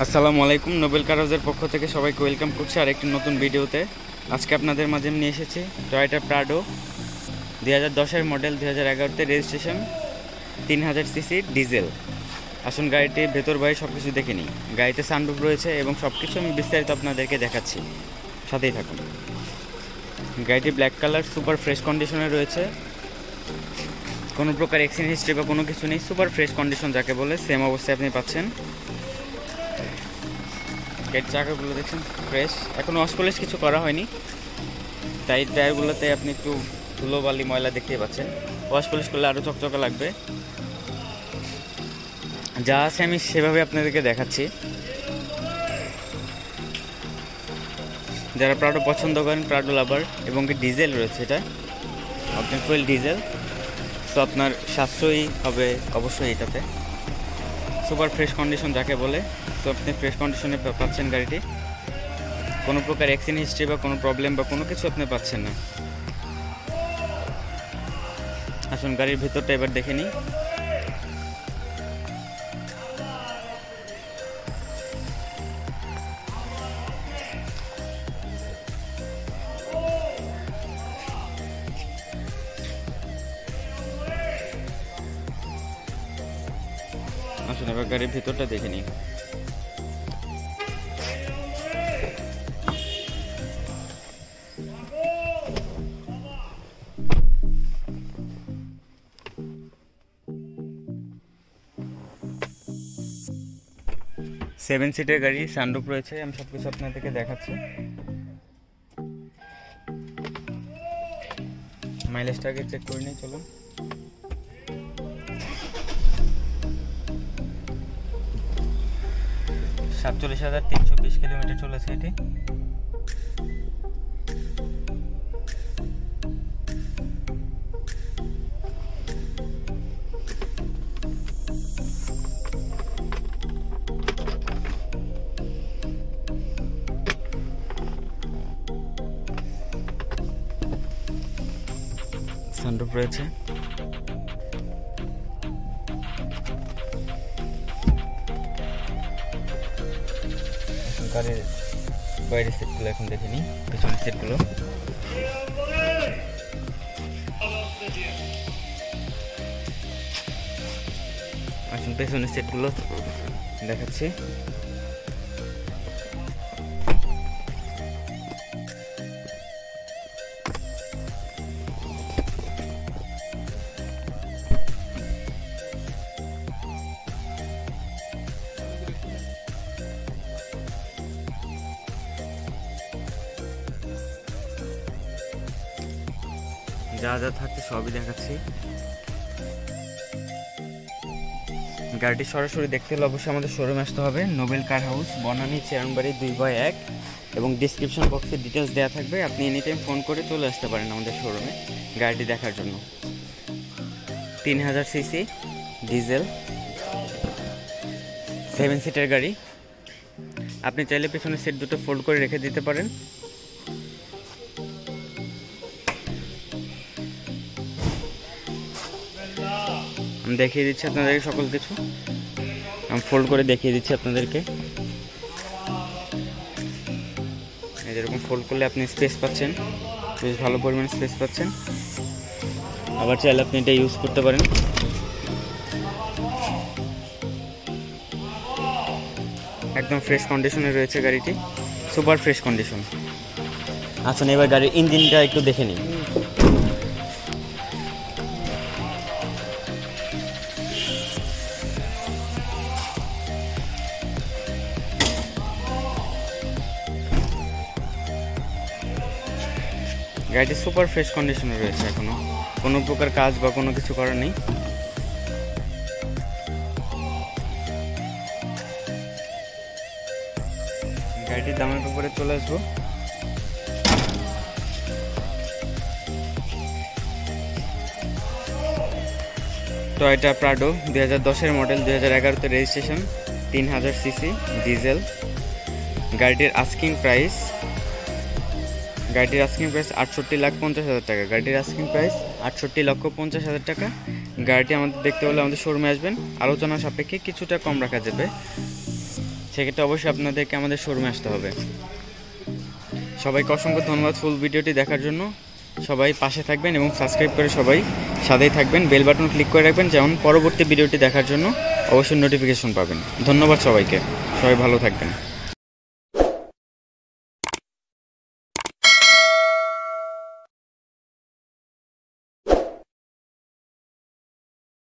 আসসালামু আলাইকুম। নোবেল কার হাউসের পক্ষ থেকে সবাইকে ওয়েলকাম করছি আরেকটি নতুন ভিডিওতে। আজকে আপনাদের মাঝে আমি নিয়ে এসেছি টয়োটা প্রাডো 2010-এর মডেল, 2011-তে রেজিস্ট্রেশন, 3000 সিসি ডিজেল। আসুন গাড়িটির ভেতর বাইরে সব কিছু দেখে নিই। গাড়িতে সানরুফ রয়েছে এবং সব কিছু আমি বিস্তারিত আপনাদেরকে দেখাচ্ছি, সাথেই থাকুন। গাড়িটি ব্ল্যাক কালার, সুপার ফ্রেশ কন্ডিশনে রয়েছে। কোনো প্রকার অ্যাক্সিডেন্ট হিস্ট্রি বা কোনো কিছু নেই। সুপার ফ্রেশ কন্ডিশন যাকে বলে সেম অবস্থায় আপনি পাচ্ছেন। গাড়ির চাকাগুলো দেখছেন ফ্রেশ, এখনও ওয়াশ পলিশ কিছু করা হয়নি, তাই টায়ারগুলোতে আপনি একটু ধুলো বালি ময়লা দেখতেই পাচ্ছেন। ওয়াশ পলিশ করলে আরও চকচকে লাগবে। যা আছে আমি সেভাবে আপনাদেরকে দেখাচ্ছি। যারা প্রাডো পছন্দ করেন, প্রাডো লাভার, এবং ডিজেল রয়েছে, এটা আপনার ফুয়েল ডিজেল, তো আপনার সাশ্রয়ী হবে অবশ্যই এটাতে। সুপার ফ্রেশ কন্ডিশন যাকে বলে, তো আপনি ফ্রেশ কন্ডিশনে পাচ্ছেন গাড়িটি। কোনো প্রকার অ্যাক্সিডেন্ট হিস্ট্রি বা কোনো প্রবলেম বা কোনো কিছু আপনি পাচ্ছেন না। আসুন গাড়ির ভিতরটা এবার দেখে নিই। আসুন এবার গাড়ির ভিতরটা দেখে নিই। সেভেন সিটের গাড়ি, সানরুফ রয়েছে, আমি সব কিছু আপনাদেরকে দেখাচ্ছি। মাইলেজটা আগে চেক করে নিই, চলুন। $47,320 কিলোমিটার চলেছে এটি। সানরুফ রয়েছে। গাড়ির বাইরের সিটগুলো এখন দেখে নিই, পেছনের সিটগুলো। আসুন পেছনের সিটগুলো দেখাচ্ছি। যা যা থাকছে সবই দেখাচ্ছি। গাড়িটি সরাসরি দেখতে হলে অবশ্যই আমাদের শোরুমে আসতে হবে। নোবেল কার হাউস, বনানী, চেয়ারবাড়ি 2/1, এবং ডিসক্রিপশন বক্সে ডিটেলস দেওয়া থাকবে। আপনি এনি টাইম ফোন করে চলে আসতে পারেন আমাদের শোরুমে গাড়িটি দেখার জন্য। 3000 সিসি ডিজেল, 7 সিটের গাড়ি। আপনি চাইলে পেছনের সিট দুটো ফোল্ড করে রেখে দিতে পারেন। আমি দেখিয়ে দিচ্ছি আপনাদেরকে সকল কিছু, আমি ফোল্ড করে দেখিয়ে দিচ্ছি আপনাদেরকে। এরকম ফোল্ড করলে আপনি স্পেস পাচ্ছেন, বেশ ভালো পরিমাণে স্পেস পাচ্ছেন। আবার চাইলে আপনি এটা ইউজ করতে পারেন। একদম ফ্রেশ কন্ডিশনে রয়েছে গাড়িটি, সুপার ফ্রেশ কন্ডিশন। আসুন এবার গাড়ির ইঞ্জিনটা একটু দেখে নিই। গাড়িটি সুপার ফ্রেশ কন্ডিশনে রয়েছে, এখনো কোনো প্রকার কাজ বা কোনো কিছু করার নেই। গাড়িটির দামের উপরে চলে আসবো। টয়োটা প্রাডো 2010-এর মডেল, 2011-তে রেজিস্ট্রেশন, 3000 সিসি ডিজেল। গাড়িটির আস্কিং প্রাইস 68,50,000 টাকা। গাড়িটির আস্কিং প্রাইস 68,50,000 টাকা। গাড়িটি আমাদের দেখতে হলে আমাদের শোরুমে আসবেন, আলোচনা সাপেক্ষে কিছুটা কম রাখা যাবে। সেক্ষেত্রে অবশ্যই আপনাদেরকে আমাদের শোরুমে আসতে হবে। সবাইকে অসংখ্য ধন্যবাদ ফুল ভিডিওটি দেখার জন্য। সবাই পাশে থাকবেন এবং সাবস্ক্রাইব করে সবাই সাথেই থাকবেন, বেল বাটন ক্লিক করে রাখবেন, যেমন পরবর্তী ভিডিওটি দেখার জন্য অবশ্যই নোটিফিকেশন পাবেন। ধন্যবাদ সবাইকে, সবাই ভালো থাকবেন।